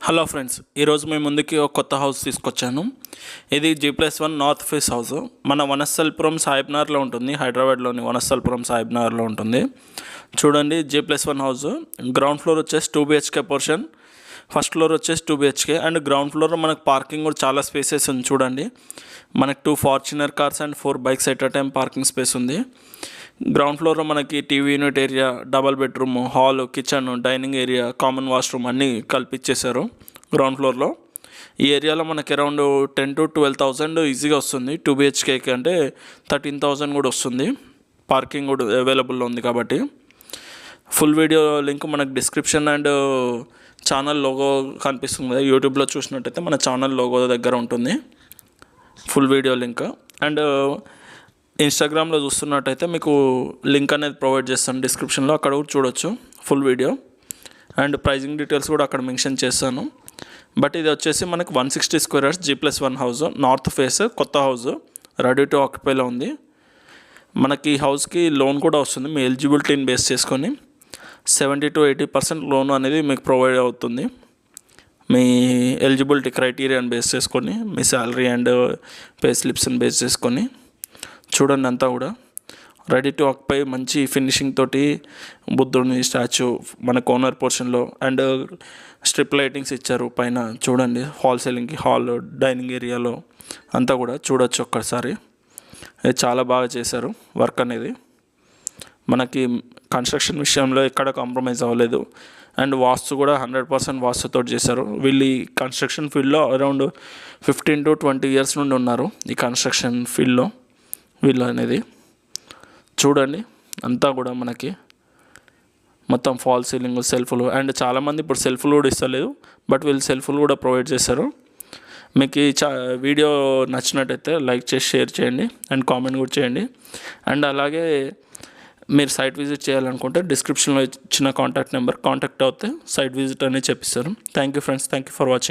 Hello friends, ఈరోజు మీ ముందుకి ఒక కొత్త హౌస్ తీసుకొచ్చాను. ఇది G+1 నార్త్ ఫేస్ హౌస్. మన వనస్థలపురం సాహిబ్నగర్లో ఉంటుంది. హైదరాబాద్లోని వనస్థలపురం సాహిబ్నగర్లో ఉంటుంది. చూడండి, G+1 హౌస్. గ్రౌండ్ ఫ్లోర్ వచ్చేసి 2 BHK పోర్షన్, ఫస్ట్ ఫ్లోర్ వచ్చేసి 2 BHK అండ్ గ్రౌండ్ ఫ్లోర్లో మనకు పార్కింగ్ కూడా చాలా స్పేసెస్ ఉంది. చూడండి, మనకు 2 Fortuner cars and 4 bikes at a time parking space ఉంది. గ్రౌండ్ ఫ్లోర్లో మనకి TV unit area, double bedroom, hall, kitchen, dining area, common washroom అన్నీ కల్పించేశారు గ్రౌండ్ ఫ్లోర్లో. ఈ ఏరియాలో మనకి అరౌండ్ 10,000 to 12,000 ఈజీగా వస్తుంది. 2 BHKకి అంటే 13,000 కూడా వస్తుంది. పార్కింగ్ కూడా అవైలబుల్లో ఉంది కాబట్టి. ఫుల్ వీడియో లింక్ మనకు డిస్క్రిప్షన్ అండ్ ఛానల్ లోగో కనిపిస్తుంది కదా, యూట్యూబ్లో చూసినట్టయితే మన ఛానల్ లోగో దగ్గర ఉంటుంది ఫుల్ వీడియో లింక్. అండ్ ఇన్స్టాగ్రామ్లో చూస్తున్నట్టయితే మీకు లింక్ అనేది ప్రొవైడ్ చేస్తాను డిస్క్రిప్షన్లో, అక్కడ కూడా చూడొచ్చు full video. And pricing details కూడా అక్కడ మెన్షన్ చేస్తాను. బట్ ఇది వచ్చేసి మనకు 160 square yards G+1 house, north face, కొత్త హౌస్, రెడీ టు ఆక్యుపైలో ఉంది. మనకి ఈ హౌస్కి లోన్ కూడా వస్తుంది. మీ ఎలిజిబిలిటీని బేస్ చేసుకొని 70 to 80% లోన్ అనేది మీకు ప్రొవైడ్ అవుతుంది. మీ ఎలిజిబిలిటీ క్రైటీరియాని బేస్ చేసుకొని, మీ శాలరీ అండ్ పే స్లిప్స్ని బేస్ చేసుకొని. చూడండి, అంతా కూడా రెడీ టు ఆక్యుపై, మంచి ఫినిషింగ్ తోటి బుద్ధుడిని స్టాచ్యూ మన కార్నర్ పోర్షన్లో అండ్ స్ట్రిప్ లైటింగ్స్ ఇచ్చారు పైన. చూడండి, హాల్ సీలింగ్కి, హాల్, డైనింగ్ ఏరియాలో అంతా కూడా చూడొచ్చు ఒక్కసారి. ఇది చాలా బాగా చేశారు వర్క్ అనేది. మనకి కన్స్ట్రక్షన్ విషయంలో ఎక్కడ కాంప్రమైజ్ అవ్వలేదు. అండ్ వాస్తు కూడా 100% వాస్తుతో చేశారు. వీళ్ళు ఈ కన్స్ట్రక్షన్ ఫీల్డ్లో అరౌండ్ 15 to 20 years నుండి ఉన్నారు ఈ కన్స్ట్రక్షన్ ఫీల్డ్లో వీళ్ళు అనేది. చూడండి, అంతా కూడా మనకి మొత్తం ఫాల్ సీలింగ్, సెల్ఫ్లు. అండ్ చాలామంది ఇప్పుడు సెల్ఫ్లు కూడా ఇస్తలేదు, బట్ వీళ్ళు సెల్ఫ్లు కూడా ప్రొవైడ్ చేశారు. మీకు ఈ వీడియో నచ్చినట్టయితే లైక్ చేసి షేర్ చేయండి అండ్ కామెంట్ కూడా చేయండి. అండ్ అలాగే మీరు సైట్ విజిట్ చేయాలనుకుంటే డిస్క్రిప్షన్లో ఇచ్చిన కాంటాక్ట్ నెంబర్ కాంటాక్ట్ అవుతే సైట్ విజిట్ అనేది చెప్పిస్తారు. Thank you friends, thank you for watching.